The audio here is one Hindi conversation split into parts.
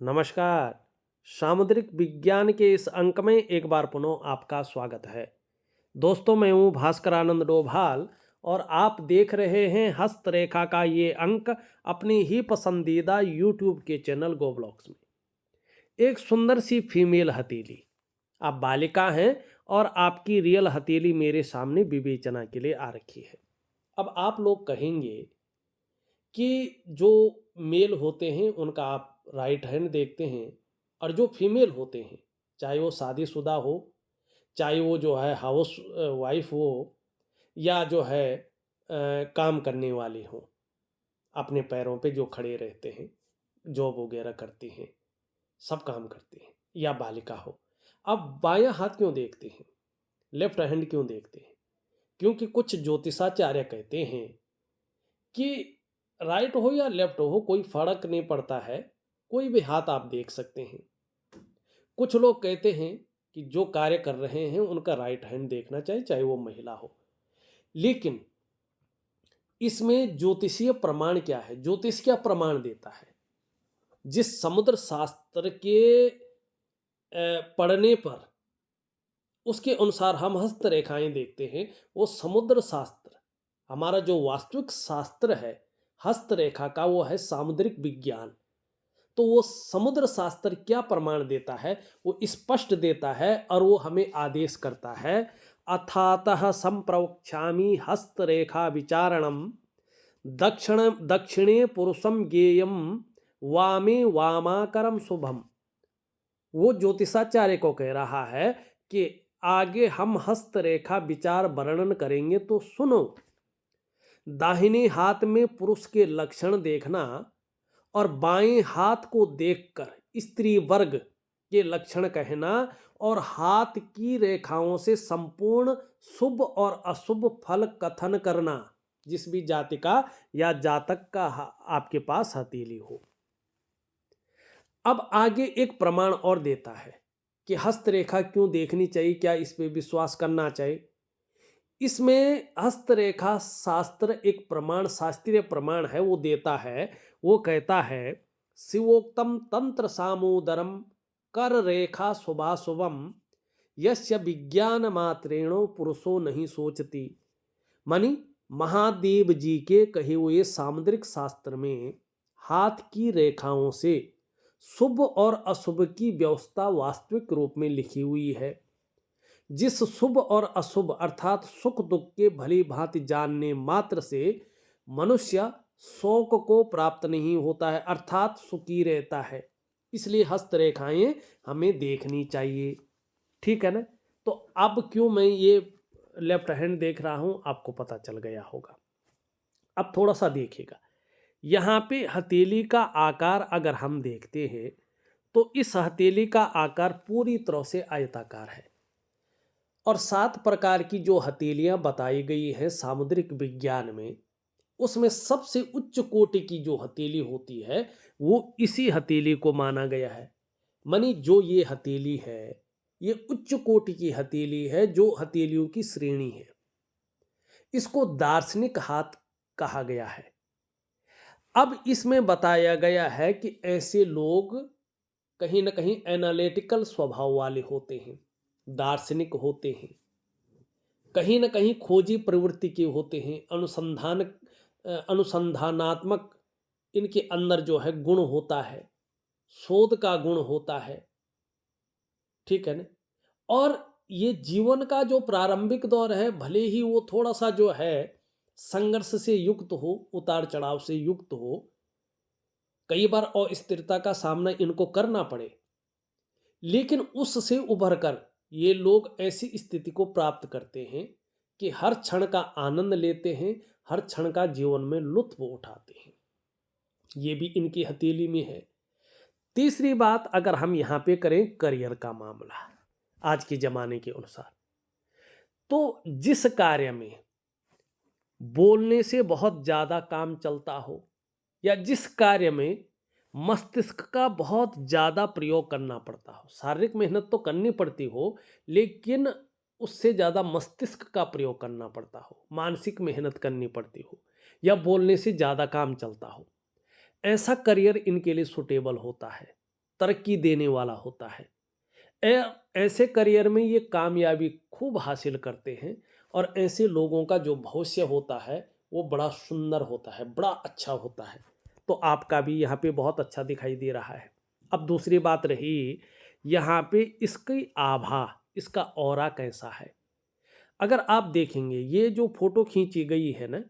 नमस्कार। सामुद्रिक विज्ञान के इस अंक में एक बार पुनः आपका स्वागत है। दोस्तों, मैं हूँ भास्कर आनंद डोभाल और आप देख रहे हैं हस्तरेखा का ये अंक अपनी ही पसंदीदा यूट्यूब के चैनल गो ब्लॉग्स में। एक सुंदर सी फीमेल हथेली, आप बालिका हैं और आपकी रियल हथेली मेरे सामने विवेचना के लिए आ रखी है। अब आप लोग कहेंगे कि जो मेल होते हैं उनका आप राइट हैंड देखते हैं और जो फीमेल होते हैं, चाहे वो शादीशुदा हो, चाहे वो जो है हाउस वाइफ हो, या जो है काम करने वाली हो, अपने पैरों पे जो खड़े रहते हैं, जॉब वगैरह करती हैं, सब काम करती हैं, या बालिका हो। अब बायां हाथ क्यों देखते हैं, लेफ्ट हैंड क्यों देखते हैं? क्योंकि कुछ ज्योतिषाचार्य कहते हैं कि राइट हो या लेफ्ट हो कोई फर्क नहीं पड़ता है, कोई भी हाथ आप देख सकते हैं। कुछ लोग कहते हैं कि जो कार्य कर रहे हैं उनका राइट हैंड देखना चाहिए, चाहे वो महिला हो। लेकिन इसमें ज्योतिषीय प्रमाण क्या है? ज्योतिष क्या प्रमाण देता है? जिस समुद्र शास्त्र के पढ़ने पर उसके अनुसार हम हस्तरेखाएं देखते हैं, वो समुद्र शास्त्र, हमारा जो वास्तविक शास्त्र है हस्तरेखा का, वो है सामुद्रिक विज्ञान। तो वो समुद्र शास्त्र क्या प्रमाण देता है? वो स्पष्ट देता है और वो हमें आदेश करता है, अथातः संप्रवक्ष्यामि हस्तरेखा विचारणम दक्षिणे पुरुषम ज्ञेयम वामे वामाकरम शुभम। वो ज्योतिषाचार्य को कह रहा है कि आगे हम हस्तरेखा विचार वर्णन करेंगे तो सुनो। दाहिने हाथ में पुरुष के लक्षण देखना और बाएं हाथ को देखकर स्त्री वर्ग के लक्षण कहना और हाथ की रेखाओं से संपूर्ण शुभ और अशुभ फल कथन करना, जिस भी जाति का या जातक का आपके पास हथेली हो। अब आगे एक प्रमाण और देता है कि हस्तरेखा क्यों देखनी चाहिए, क्या इस पे विश्वास करना चाहिए। इसमें हस्तरेखा शास्त्र एक प्रमाण, शास्त्रीय प्रमाण है, वो देता है। वो कहता है, शिवोक्तम तंत्र सामोदरम कर रेखा शुभाशुभम यस्य विज्ञान मात्रेणो पुरुषो नहीं सोचती। मानी महादेव जी के कहे हुए सामुद्रिक शास्त्र में हाथ की रेखाओं से शुभ और अशुभ की व्यवस्था वास्तविक रूप में लिखी हुई है। जिस शुभ और अशुभ अर्थात सुख दुख के भली भांति जानने मात्र से मनुष्य शोक को प्राप्त नहीं होता है, अर्थात सुखी रहता है। इसलिए हस्तरेखाएं हमें देखनी चाहिए। ठीक है ना? तो अब क्यों मैं ये लेफ्ट हैंड देख रहा हूं, आपको पता चल गया होगा। अब थोड़ा सा देखिएगा, यहाँ पे हथेली का आकार अगर हम देखते हैं तो इस हथेली का आकार पूरी तरह से आयताकार है और 7 प्रकार की जो हथेलियां बताई गई हैं सामुद्रिक विज्ञान में, उसमें सबसे उच्च कोटि की जो हथेली होती है वो इसी हथेली को माना गया है। मानी जो ये हथेली है ये उच्च कोटि की हथेली है, जो हथेलियों की श्रेणी है। इसको दार्शनिक हाथ कहा गया है। अब इसमें बताया गया है कि ऐसे लोग कहीं ना कहीं एनालिटिकल स्वभाव वाले होते हैं, दार्शनिक होते हैं, कहीं ना कहीं खोजी प्रवृत्ति के होते हैं, अनुसंधानात्मक इनके अंदर जो है गुण होता है, शोध का गुण होता है। ठीक है ना? और ये जीवन का जो प्रारंभिक दौर है, भले ही वो थोड़ा सा जो है संघर्ष से युक्त हो, उतार चढ़ाव से युक्त हो, कई बार अस्थिरता का सामना इनको करना पड़े, लेकिन उससे उभर कर ये लोग ऐसी स्थिति को प्राप्त करते हैं कि हर क्षण का आनंद लेते हैं, हर क्षण का जीवन में लुत्फ उठाते हैं। ये भी इनकी हथेली में है। तीसरी बात अगर हम यहाँ पे करें करियर का मामला, आज के जमाने के अनुसार, तो जिस कार्य में बोलने से बहुत ज्यादा काम चलता हो या जिस कार्य में मस्तिष्क का बहुत ज़्यादा प्रयोग करना पड़ता हो, शारीरिक मेहनत तो करनी पड़ती हो लेकिन उससे ज़्यादा मस्तिष्क का प्रयोग करना पड़ता हो, मानसिक मेहनत करनी पड़ती हो, या बोलने से ज़्यादा काम चलता हो, ऐसा करियर इनके लिए सुटेबल होता है। तरक्की देने वाला होता है। ऐसे करियर में ये कामयाबी खूब हासिल करते हैं और ऐसे लोगों का जो भविष्य होता है वो बड़ा सुंदर होता है, बड़ा अच्छा होता है। तो आपका भी यहाँ पे बहुत अच्छा दिखाई दे रहा है। अब दूसरी बात रही यहाँ पे इसकी आभा, इसका ऑरा कैसा है। अगर आप देखेंगे ये जो फोटो खींची गई है ना,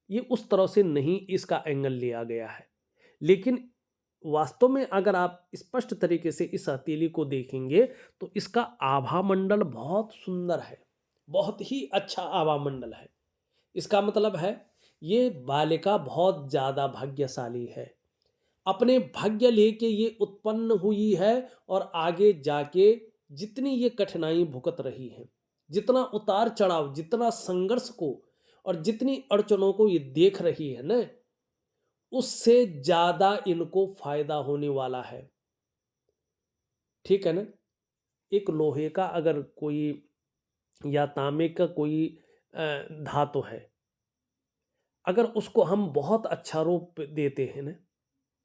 ये उस तरह से नहीं इसका एंगल लिया गया है, लेकिन वास्तव में अगर आप स्पष्ट तरीके से इस हथेली को देखेंगे तो इसका आभा मंडल बहुत सुंदर है, बहुत ही अच्छा आभा मंडल है। इसका मतलब है ये बालिका बहुत ज़्यादा भाग्यशाली है, अपने भाग्य लेके ये उत्पन्न हुई है और आगे जाके जितनी ये कठिनाई भुगत रही है, जितना उतार चढ़ाव, जितना संघर्ष को और जितनी अड़चनों को ये देख रही है ना, उससे ज़्यादा इनको फायदा होने वाला है। ठीक है ना। एक लोहे का अगर कोई या तांबे का कोई धातु है, अगर उसको हम बहुत अच्छा रूप देते हैं ना,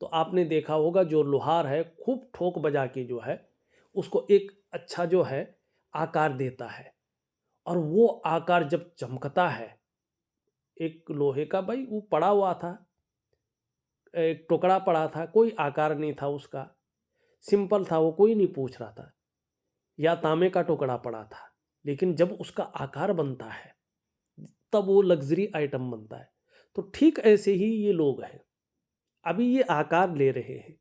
तो आपने देखा होगा जो लोहार है खूब ठोक बजा के जो है उसको एक अच्छा जो है आकार देता है, और वो आकार जब चमकता है, एक लोहे का भाई वो पड़ा हुआ था, एक टुकड़ा पड़ा था, कोई आकार नहीं था उसका, सिंपल था, वो कोई नहीं पूछ रहा था, या तांबे का टुकड़ा पड़ा था, लेकिन जब उसका आकार बनता है तब वो लग्जरी आइटम बनता है। तो ठीक ऐसे ही ये लोग हैं, अभी ये आकार ले रहे हैं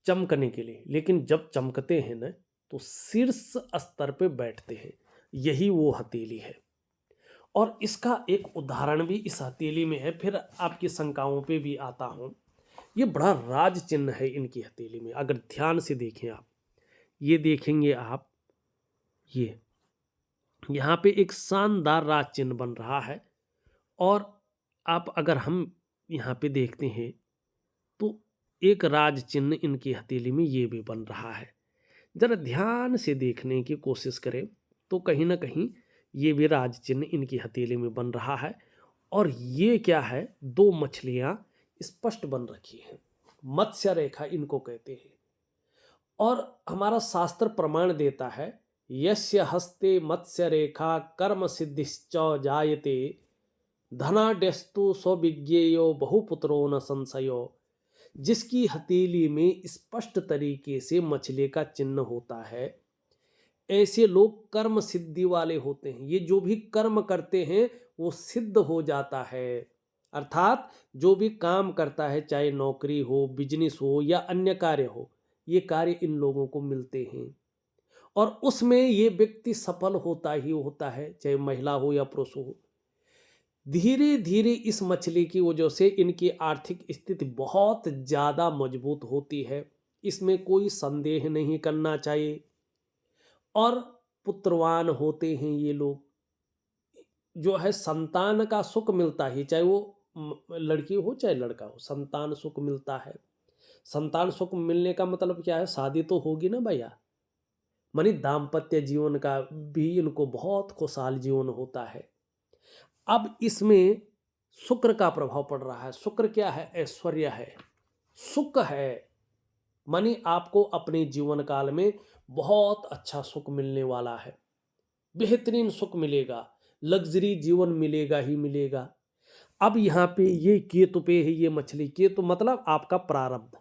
चमकने के लिए, लेकिन जब चमकते हैं ना तो शीर्ष स्तर पे बैठते हैं। यही वो हथेली है, और इसका एक उदाहरण भी इस हथेली में है। फिर आपकी शंकाओं पे भी आता हूँ। ये बड़ा राज चिन्ह है इनकी हथेली में, अगर ध्यान से देखें आप, ये देखेंगे आप, ये यहाँ पे एक शानदार राज चिन्ह बन रहा है। और आप अगर हम यहाँ पे देखते हैं तो एक राज चिन्ह इनकी हथेली में ये भी बन रहा है। जरा ध्यान से देखने की कोशिश करें तो कहीं ना कहीं ये भी राज चिन्ह इनकी हथेली में बन रहा है। और ये क्या है, दो मछलियां स्पष्ट बन रखी हैं, मत्स्य रेखा इनको कहते हैं। और हमारा शास्त्र प्रमाण देता है, यस्य हस्ते मत्स्य रेखा कर्म सिद्धिश्च जायते धनाड्यस्तु स्वविज्ञेयो बहुपुत्रो न संशयो। जिसकी हथेली में स्पष्ट तरीके से मछली का चिन्ह होता है, ऐसे लोग कर्म सिद्धि वाले होते हैं। ये जो भी कर्म करते हैं वो सिद्ध हो जाता है, अर्थात जो भी काम करता है, चाहे नौकरी हो, बिजनेस हो या अन्य कार्य हो, ये कार्य इन लोगों को मिलते हैं और उसमें ये व्यक्ति सफल होता ही होता है, चाहे महिला हो या पुरुष हो। धीरे धीरे इस मछली की वजह से इनकी आर्थिक स्थिति बहुत ज़्यादा मजबूत होती है, इसमें कोई संदेह नहीं करना चाहिए। और पुत्रवान होते हैं ये लोग, जो है संतान का सुख मिलता ही, चाहे वो लड़की हो चाहे लड़का हो, संतान सुख मिलता है। संतान सुख मिलने का मतलब क्या है, शादी तो होगी ना भैया, मानी दाम्पत्य जीवन का भी इनको बहुत खुशहाल जीवन होता है। अब इसमें शुक्र का प्रभाव पड़ रहा है। शुक्र क्या है, ऐश्वर्य है, सुख है, मानी आपको अपने जीवन काल में बहुत अच्छा सुख मिलने वाला है, बेहतरीन सुख मिलेगा, लग्जरी जीवन मिलेगा ही मिलेगा। अब यहाँ पे ये केतु पे है, ये मछली, केतु मतलब आपका प्रारब्ध,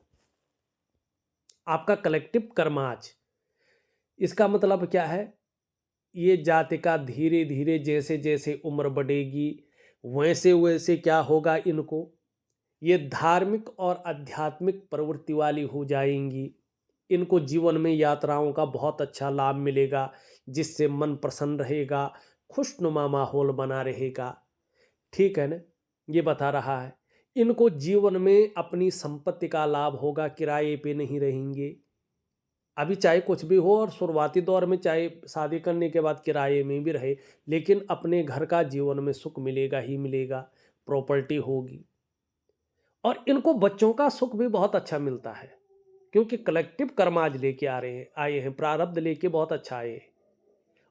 आपका कलेक्टिव कर्माज। इसका मतलब क्या है, ये जातिका धीरे धीरे जैसे जैसे उम्र बढ़ेगी वैसे वैसे क्या होगा, इनको ये धार्मिक और आध्यात्मिक प्रवृत्ति वाली हो जाएंगी। इनको जीवन में यात्राओं का बहुत अच्छा लाभ मिलेगा, जिससे मन प्रसन्न रहेगा, खुशनुमा माहौल बना रहेगा। ठीक है ना, ये बता रहा है। इनको जीवन में अपनी संपत्ति का लाभ होगा, किराए पे नहीं रहेंगे। अभी चाहे कुछ भी हो और शुरुआती दौर में चाहे शादी करने के बाद किराए में भी रहे, लेकिन अपने घर का जीवन में सुख मिलेगा ही मिलेगा, प्रॉपर्टी होगी। और इनको बच्चों का सुख भी बहुत अच्छा मिलता है, क्योंकि कलेक्टिव कर्म आज लेके आ रहे हैं, आए हैं, प्रारब्ध लेके बहुत अच्छा आए हैं,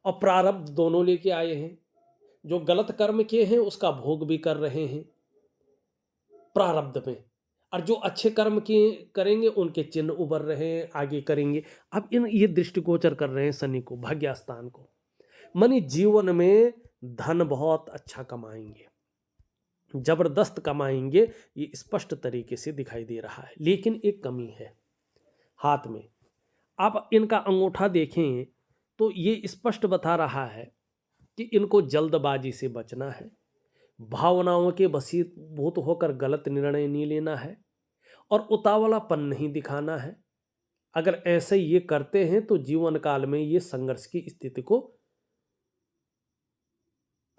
और प्रारब्ध दोनों लेके आए हैं। जो गलत कर्म किए हैं उसका भोग भी कर रहे हैं प्रारब्ध में। और जो अच्छे कर्म किए करेंगे उनके चिन्ह उभर रहे हैं, आगे करेंगे। अब ये दृष्टिगोचर कर रहे हैं शनि को, भाग्य स्थान को। मानी जीवन में धन बहुत अच्छा कमाएंगे, जबरदस्त कमाएंगे, ये स्पष्ट तरीके से दिखाई दे रहा है। लेकिन एक कमी है हाथ में। आप इनका अंगूठा देखें तो ये स्पष्ट बता रहा है कि इनको जल्दबाजी से बचना है, भावनाओं के वशीभूत होकर गलत निर्णय नहीं लेना है, और उतावलापन नहीं दिखाना है। अगर ऐसे ये करते हैं तो जीवन काल में ये संघर्ष की स्थिति को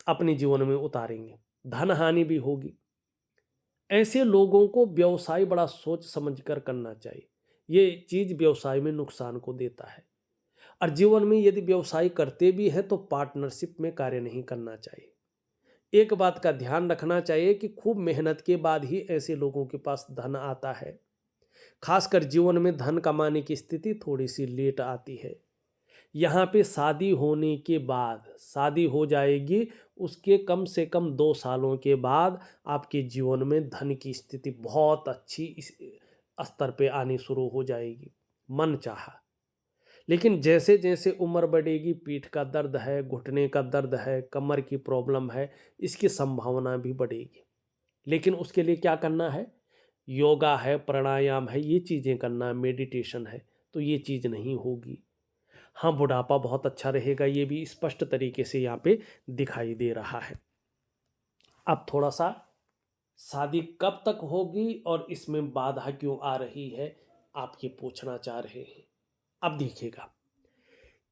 अपने जीवन में उतारेंगे, धन हानि भी होगी। ऐसे लोगों को व्यवसाय बड़ा सोच समझकर करना चाहिए। ये चीज व्यवसाय में नुकसान को देता है। और जीवन में यदि व्यवसाय करते भी हैं तो पार्टनरशिप में कार्य नहीं करना चाहिए। एक बात का ध्यान रखना चाहिए कि खूब मेहनत के बाद ही ऐसे लोगों के पास धन आता है। खासकर जीवन में धन कमाने की स्थिति थोड़ी सी लेट आती है। यहाँ पे शादी होने के बाद, शादी हो जाएगी उसके कम से कम 2 सालों के बाद आपके जीवन में धन की स्थिति बहुत अच्छी इस स्तर पे आनी शुरू हो जाएगी, मन चाहा। लेकिन जैसे जैसे उम्र बढ़ेगी, पीठ का दर्द है, घुटने का दर्द है, कमर की प्रॉब्लम है, इसकी संभावना भी बढ़ेगी। लेकिन उसके लिए क्या करना है? योगा है, प्राणायाम है, ये चीज़ें करना है, मेडिटेशन है, तो ये चीज़ नहीं होगी। हाँ, बुढ़ापा बहुत अच्छा रहेगा, ये भी स्पष्ट तरीके से यहाँ पे दिखाई दे रहा है। अब थोड़ा सा शादी कब तक होगी और इसमें बाधा क्यों आ रही है, आप ये पूछना चाह रहे हैं। अब देखिएगा,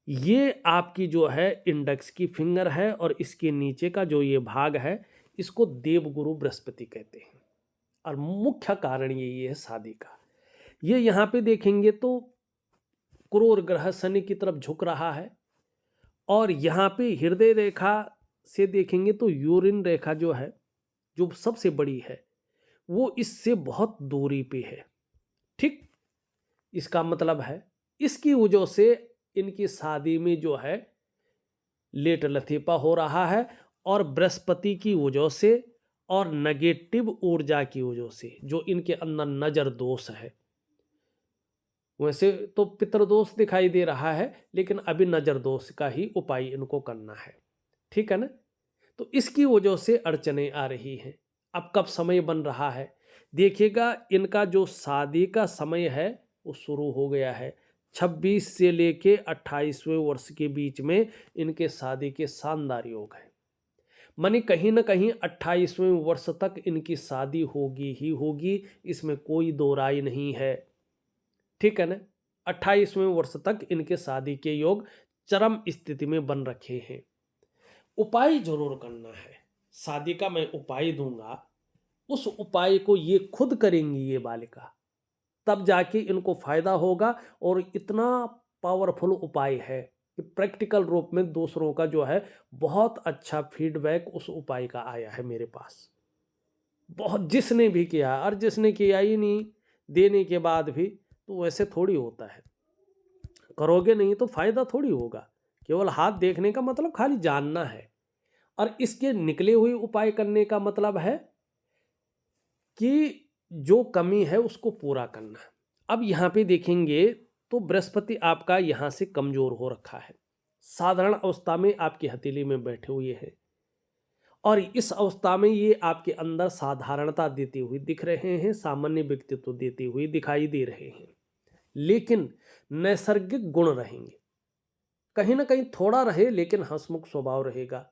ये आपकी जो है इंडेक्स की फिंगर है और इसके नीचे का जो ये भाग है इसको देवगुरु बृहस्पति कहते हैं। और मुख्य कारण ये है शादी का। ये यहाँ पे देखेंगे तो क्रूर ग्रह शनि की तरफ झुक रहा है, और यहाँ पे हृदय रेखा से देखेंगे तो यूरिन रेखा जो है, जो सबसे बड़ी है, वो इससे बहुत दूरी पे है। ठीक, इसका मतलब है इसकी वजह से इनकी शादी में जो है लेट लतीफा हो रहा है, और बृहस्पति की वजह से और नेगेटिव ऊर्जा की वजह से जो इनके अंदर नजर दोष है। वैसे तो पितृदोष दिखाई दे रहा है, लेकिन अभी नजर दोष का ही उपाय इनको करना है। ठीक है ना? तो इसकी वजह से अड़चने आ रही हैं। अब कब समय बन रहा है देखिएगा, इनका जो शादी का समय है वो शुरू हो गया है। 26 से लेके 28वें वर्ष के बीच में इनके शादी के शानदार योग है। मानी कहीं ना कहीं 28वें वर्ष तक इनकी शादी होगी ही होगी, इसमें कोई दो राय नहीं है। ठीक है ना? 28वें वर्ष तक इनके शादी के योग चरम स्थिति में बन रखे हैं। उपाय जरूर करना है, शादी का मैं उपाय दूंगा, उस उपाय को ये खुद करेंगी ये बालिका, तब जाके इनको फायदा होगा। और इतना पावरफुल उपाय है कि प्रैक्टिकल रूप में दूसरों का जो है बहुत अच्छा फीडबैक उस उपाय का आया है मेरे पास। बहुत, जिसने भी किया, और जिसने किया ही नहीं देने के बाद भी, तो वैसे थोड़ी होता है। करोगे नहीं तो फायदा थोड़ी होगा। केवल हाथ देखने का मतलब खाली जानना है, और इसके निकले हुए उपाय करने का मतलब है कि जो कमी है उसको पूरा करना। अब यहाँ पे देखेंगे तो बृहस्पति आपका यहाँ से कमजोर हो रखा है, साधारण अवस्था में आपकी हथेली में बैठे हुए हैं, और इस अवस्था में ये आपके अंदर साधारणता देते हुए दिख रहे हैं, सामान्य व्यक्तित्व देते हुए दिखाई दे रहे हैं। लेकिन नैसर्गिक गुण रहेंगे, कहीं ना कहीं थोड़ा रहे लेकिन हंसमुख स्वभाव रहेगा,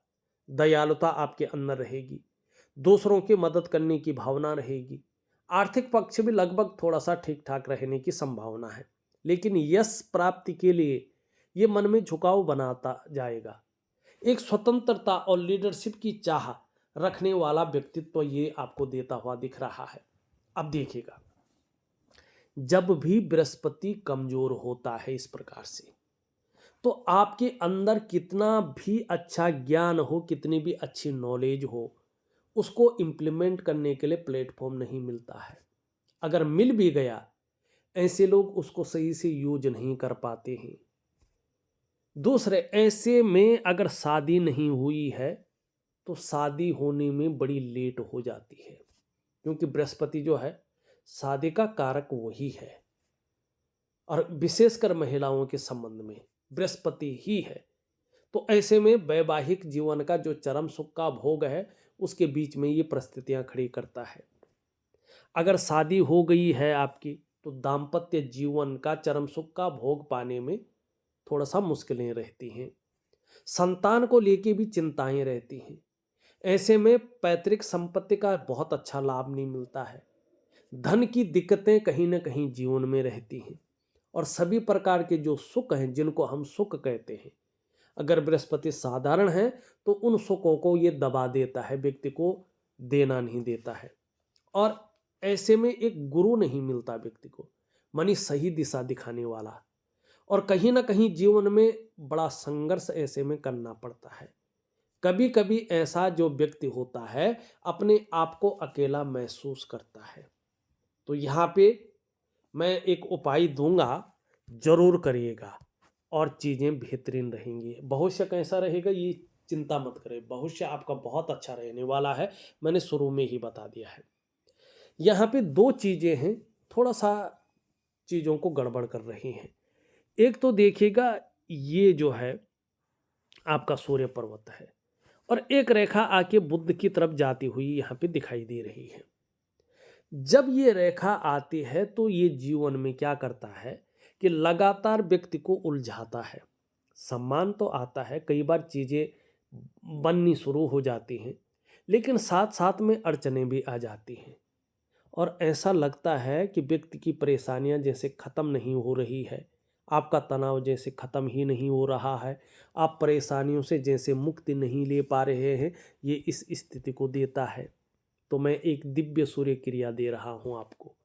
दयालुता आपके अंदर रहेगी, दूसरों की मदद करने की भावना रहेगी। आर्थिक पक्ष भी लगभग थोड़ा सा ठीक ठाक रहने की संभावना है। लेकिन यश प्राप्ति के लिए ये मन में झुकाव बनाता जाएगा। एक स्वतंत्रता और लीडरशिप की चाह रखने वाला व्यक्तित्व ये आपको देता हुआ दिख रहा है। अब देखिएगा, जब भी बृहस्पति कमजोर होता है इस प्रकार से, तो आपके अंदर कितना भी अच्छा ज्ञान हो, कितनी भी अच्छी नॉलेज हो, उसको इम्प्लीमेंट करने के लिए प्लेटफॉर्म नहीं मिलता है। अगर मिल भी गया, ऐसे लोग उसको सही से यूज नहीं कर पाते हैं। दूसरे, ऐसे में अगर शादी नहीं हुई है तो शादी होने में बड़ी लेट हो जाती है, क्योंकि बृहस्पति जो है शादी का कारक वही है, और विशेषकर महिलाओं के संबंध में बृहस्पति ही है। तो ऐसे में वैवाहिक जीवन का जो चरम सुख का भोग है, उसके बीच में ये परिस्थितियां खड़ी करता है। अगर शादी हो गई है आपकी, तो दाम्पत्य जीवन का चरम सुख का भोग पाने में थोड़ा सा मुश्किलें रहती हैं। संतान को लेके भी चिंताएं रहती हैं। ऐसे में पैतृक संपत्ति का बहुत अच्छा लाभ नहीं मिलता है। धन की दिक्कतें कहीं ना कहीं जीवन में रहती हैं, और सभी प्रकार के जो सुख हैं, जिनको हम सुख कहते हैं, अगर बृहस्पति साधारण है तो उन सुखों को ये दबा देता है, व्यक्ति को देना नहीं देता है। और ऐसे में एक गुरु नहीं मिलता व्यक्ति को, मानी सही दिशा दिखाने वाला, और कहीं ना कहीं जीवन में बड़ा संघर्ष ऐसे में करना पड़ता है। कभी कभी ऐसा जो व्यक्ति होता है अपने आप को अकेला महसूस करता है। तो यहाँ पे मैं एक उपाय दूंगा, जरूर करिएगा और चीज़ें बेहतरीन रहेंगी। भविष्य कैसा रहेगा ये चिंता मत करें, भविष्य आपका बहुत अच्छा रहने वाला है, मैंने शुरू में ही बता दिया है। यहाँ पे दो चीज़ें हैं, थोड़ा सा चीज़ों को गड़बड़ कर रही हैं। एक तो देखिएगा, ये जो है आपका सूर्य पर्वत है, और एक रेखा आके बुध की तरफ जाती हुई यहाँ पे दिखाई दे रही है। जब ये रेखा आती है तो ये जीवन में क्या करता है कि लगातार व्यक्ति को उलझाता है। सम्मान तो आता है, कई बार चीज़ें बननी शुरू हो जाती हैं, लेकिन साथ साथ में अड़चनें भी आ जाती हैं, और ऐसा लगता है कि व्यक्ति की परेशानियां जैसे ख़त्म नहीं हो रही है, आपका तनाव जैसे ख़त्म ही नहीं हो रहा है, आप परेशानियों से जैसे मुक्ति नहीं ले पा रहे हैं, ये इस स्थिति को देता है। तो मैं एक दिव्य सूर्य क्रिया दे रहा हूँ आपको,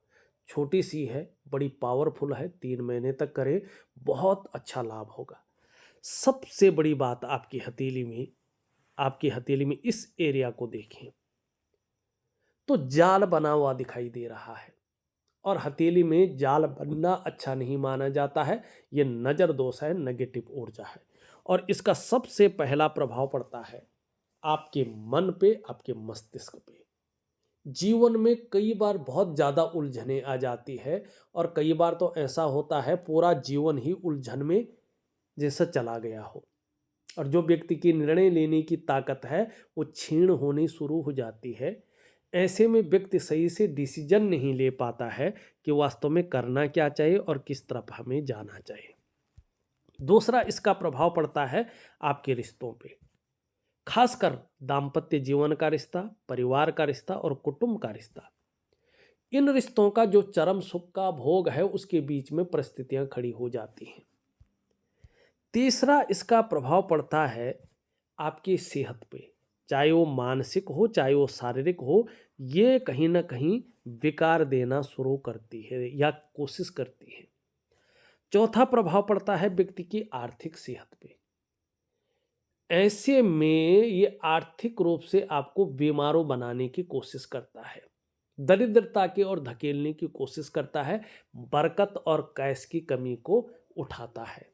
छोटी सी है, बड़ी पावरफुल है, 3 महीने तक करें, बहुत अच्छा लाभ होगा। सबसे बड़ी बात, आपकी हथेली में इस एरिया को देखें तो जाल बना हुआ दिखाई दे रहा है, और हथेली में जाल बनना अच्छा नहीं माना जाता है। ये नज़र दोष है, नेगेटिव ऊर्जा है, और इसका सबसे पहला प्रभाव पड़ता है आपके मन पे, आपके मस्तिष्क पे। जीवन में कई बार बहुत ज़्यादा उलझने आ जाती है, और कई बार तो ऐसा होता है पूरा जीवन ही उलझन में जैसा चला गया हो, और जो व्यक्ति की निर्णय लेने की ताकत है वो क्षीण होनी शुरू हो जाती है। ऐसे में व्यक्ति सही से डिसीजन नहीं ले पाता है कि वास्तव में करना क्या चाहिए और किस तरफ हमें जाना चाहिए। दूसरा इसका प्रभाव पड़ता है आपके रिश्तों पे, खासकर दाम्पत्य जीवन का रिश्ता, परिवार का रिश्ता और कुटुंब का रिश्ता। इन रिश्तों का जो चरम सुख का भोग है, उसके बीच में परिस्थितियां खड़ी हो जाती हैं। तीसरा इसका प्रभाव पड़ता है आपकी सेहत पे, चाहे वो मानसिक हो चाहे वो शारीरिक हो, ये कहीं ना कहीं विकार देना शुरू करती है या कोशिश करती है। चौथा प्रभाव पड़ता है व्यक्ति की आर्थिक सेहत पे। ऐसे में ये आर्थिक रूप से आपको बीमारों बनाने की कोशिश करता है, दरिद्रता की ओर धकेलने की कोशिश करता है, बरकत और कैश की कमी को उठाता है।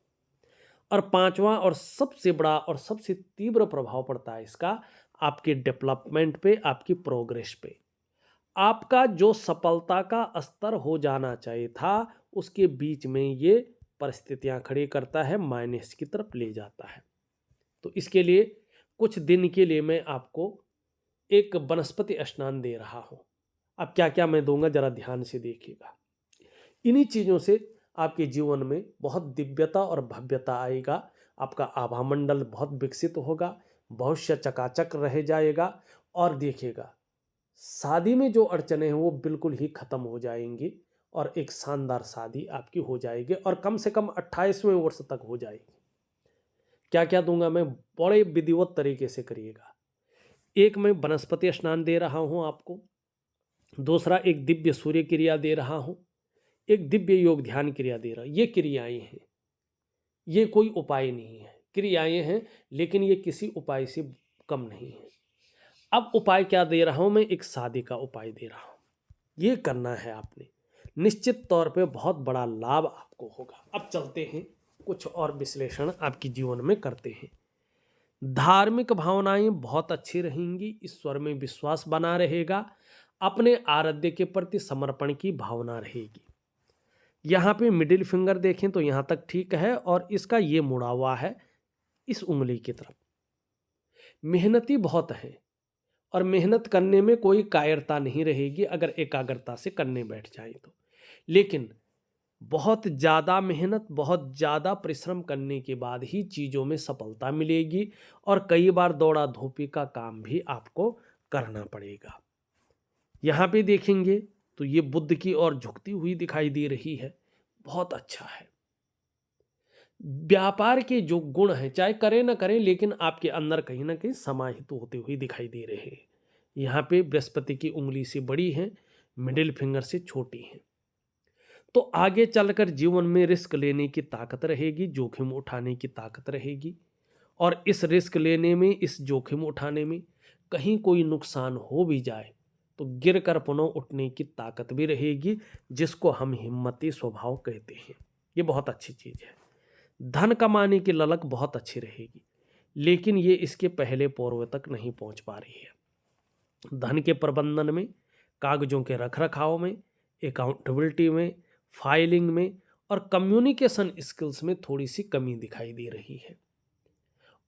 और पांचवा और सबसे बड़ा और सबसे तीव्र प्रभाव पड़ता है इसका आपके डेवलपमेंट पे, आपकी प्रोग्रेस पे। आपका जो सफलता का स्तर हो जाना चाहिए था, उसके बीच में ये परिस्थितियां खड़ी करता है, माइनस की तरफ ले जाता है। तो इसके लिए कुछ दिन के लिए मैं आपको एक वनस्पति स्नान दे रहा हूं। अब क्या क्या मैं दूंगा जरा ध्यान से देखिएगा। इन्हीं चीज़ों से आपके जीवन में बहुत दिव्यता और भव्यता आएगा, आपका आभा मंडल बहुत विकसित होगा, भविष्य चकाचक रह जाएगा, और देखिएगा शादी में जो अड़चने हैं वो बिल्कुल ही खत्म हो जाएंगी, और एक शानदार शादी आपकी हो जाएगी, और कम से कम 28वें वर्ष तक हो जाएगी। क्या क्या दूंगा मैं, बड़े विधिवत तरीके से करिएगा। एक मैं वनस्पति स्नान दे रहा हूं आपको, दूसरा एक दिव्य सूर्य क्रिया दे रहा हूं, एक दिव्य योग ध्यान क्रिया दे रहा हूं। ये क्रियाएं हैं, ये कोई उपाय नहीं है, क्रियाएं हैं, लेकिन ये किसी उपाय से कम नहीं है। अब उपाय क्या दे रहा हूं मैं, एक शादी का उपाय दे रहा हूं। ये करना है आपने, निश्चित तौर पे बहुत बड़ा लाभ आपको होगा। अब चलते हैं कुछ और विश्लेषण आपके जीवन में करते हैं। धार्मिक भावनाएं बहुत अच्छी रहेंगी, ईश्वर में विश्वास बना रहेगा, अपने आराध्य के प्रति समर्पण की भावना रहेगी। यहाँ पे मिडिल फिंगर देखें तो यहाँ तक ठीक है और इसका ये मुड़ा हुआ है इस उंगली की तरफ। मेहनती बहुत हैं और मेहनत करने में कोई कायरता नहीं रहेगी अगर एकाग्रता से करने बैठ जाए तो। लेकिन बहुत ज़्यादा मेहनत, बहुत ज़्यादा परिश्रम करने के बाद ही चीज़ों में सफलता मिलेगी और कई बार दौड़ा धूपी का काम भी आपको करना पड़ेगा। यहाँ पे देखेंगे तो ये बुद्ध की ओर झुकती हुई दिखाई दे रही है, बहुत अच्छा है। व्यापार के जो गुण हैं, चाहे करें ना करें, लेकिन आपके अंदर कहीं ना कहीं समाहित होते हुए दिखाई दे रहे हैं। यहाँ पे बृहस्पति की उंगली से बड़ी है, मिडिल फिंगर से छोटी है। तो आगे चलकर जीवन में रिस्क लेने की ताकत रहेगी, जोखिम उठाने की ताकत रहेगी और इस रिस्क लेने में, इस जोखिम उठाने में कहीं कोई नुकसान हो भी जाए तो गिर कर पुनः उठने की ताकत भी रहेगी, जिसको हम हिम्मती स्वभाव कहते हैं। ये बहुत अच्छी चीज़ है। धन कमाने की ललक बहुत अच्छी रहेगी, लेकिन ये इसके पहले पूर्व तक नहीं पहुंच पा रही है। धन के प्रबंधन में, कागजों के रखरखाव में, अकाउंटेबिलिटी में, फाइलिंग में और कम्युनिकेशन स्किल्स में थोड़ी सी कमी दिखाई दे रही है।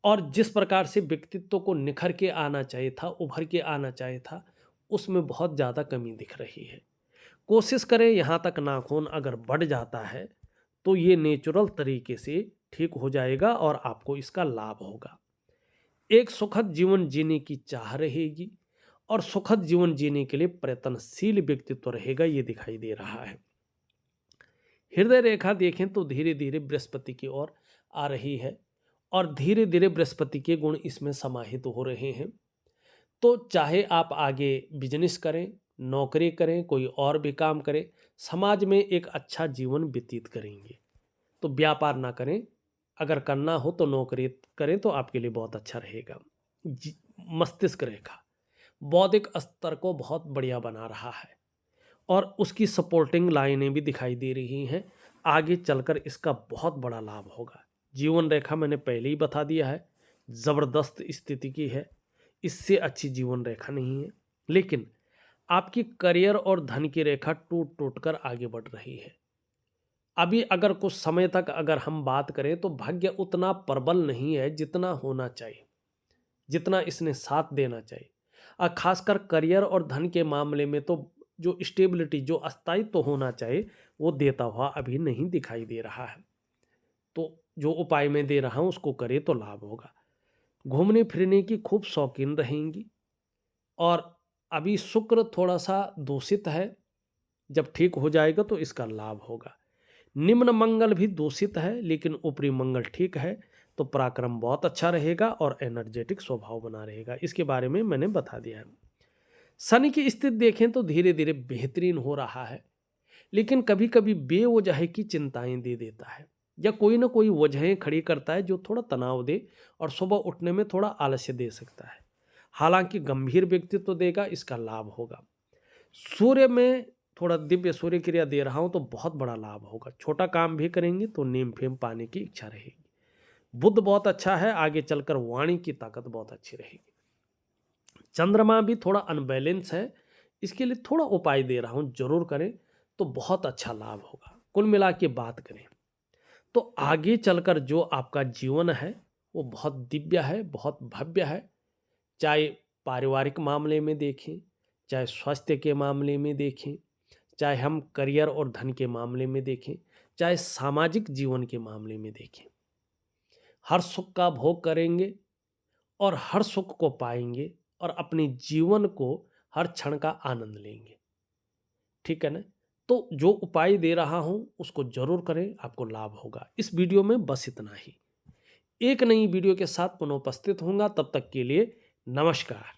और जिस प्रकार से व्यक्तित्व को निखर के आना चाहिए था, उभर के आना चाहिए था, उसमें बहुत ज़्यादा कमी दिख रही है। कोशिश करें, यहाँ तक नाखून अगर बढ़ जाता है तो ये नेचुरल तरीके से ठीक हो जाएगा और आपको इसका लाभ होगा। एक सुखद जीवन जीने की चाह रहेगी और सुखद जीवन जीने के लिए प्रयत्नशील व्यक्तित्व रहेगा, ये दिखाई दे रहा है। हृदय रेखा देखें तो धीरे धीरे बृहस्पति की ओर आ रही है और धीरे धीरे बृहस्पति के गुण इसमें समाहित हो रहे हैं। तो चाहे आप आगे बिजनेस करें, नौकरी करें, कोई और भी काम करें, समाज में एक अच्छा जीवन व्यतीत करेंगे। तो व्यापार ना करें, अगर करना हो तो नौकरी करें तो आपके लिए बहुत अच्छा रहेगा। मस्तिष्क रेखा बौद्धिक स्तर को बहुत बढ़िया बना रहा है और उसकी सपोर्टिंग लाइनें भी दिखाई दे रही हैं। आगे चलकर इसका बहुत बड़ा लाभ होगा। जीवन रेखा मैंने पहले ही बता दिया है, ज़बरदस्त स्थिति की है, इससे अच्छी जीवन रेखा नहीं है। लेकिन आपकी करियर और धन की रेखा टूट टूट कर आगे बढ़ रही है। अभी अगर कुछ समय तक अगर हम बात करें तो भाग्य उतना प्रबल नहीं है जितना होना चाहिए, जितना इसने साथ देना चाहिए। और खासकर करियर और धन के मामले में तो जो स्टेबिलिटी, जो अस्थायित्व तो होना चाहिए, वो देता हुआ अभी नहीं दिखाई दे रहा है। तो जो उपाय मैं दे रहा हूँ उसको करे तो लाभ होगा। घूमने फिरने की खूब शौकीन रहेंगी और अभी शुक्र थोड़ा सा दूषित है, जब ठीक हो जाएगा तो इसका लाभ होगा। निम्न मंगल भी दूषित है लेकिन ऊपरी मंगल ठीक है, तो पराक्रम बहुत अच्छा रहेगा और एनर्जेटिक स्वभाव बना रहेगा। इसके बारे में मैंने बता दिया है। शनि की स्थिति देखें तो धीरे धीरे बेहतरीन हो रहा है, लेकिन कभी कभी बेवजह की चिंताएं दे देता है या कोई ना कोई वजहें खड़ी करता है जो थोड़ा तनाव दे और सुबह उठने में थोड़ा आलस्य दे सकता है। हालांकि गंभीर व्यक्तित्व देगा, इसका लाभ होगा। सूर्य में थोड़ा दिव्य सूर्य क्रिया दे रहा हूं तो बहुत बड़ा लाभ होगा। छोटा काम भी करेंगे तो नेम फेम पाने की इच्छा रहेगी। बुध बहुत अच्छा है, आगे चलकर वाणी की ताकत बहुत अच्छी रहेगी। चंद्रमा भी थोड़ा अनबैलेंस है, इसके लिए थोड़ा उपाय दे रहा हूं, जरूर करें तो बहुत अच्छा लाभ होगा। कुल मिला के बात करें तो आगे चलकर जो आपका जीवन है वो बहुत दिव्य है, बहुत भव्य है। चाहे पारिवारिक मामले में देखें, चाहे स्वास्थ्य के मामले में देखें, चाहे हम करियर और धन के मामले में देखें, चाहे सामाजिक जीवन के मामले में देखें, हर सुख का भोग करेंगे और हर सुख को पाएंगे और अपने जीवन को हर क्षण का आनंद लेंगे। ठीक है ना? तो जो उपाय दे रहा हूं उसको जरूर करें, आपको लाभ होगा। इस वीडियो में बस इतना ही। एक नई वीडियो के साथ पुनः उपस्थित होऊंगा, तब तक के लिए नमस्कार।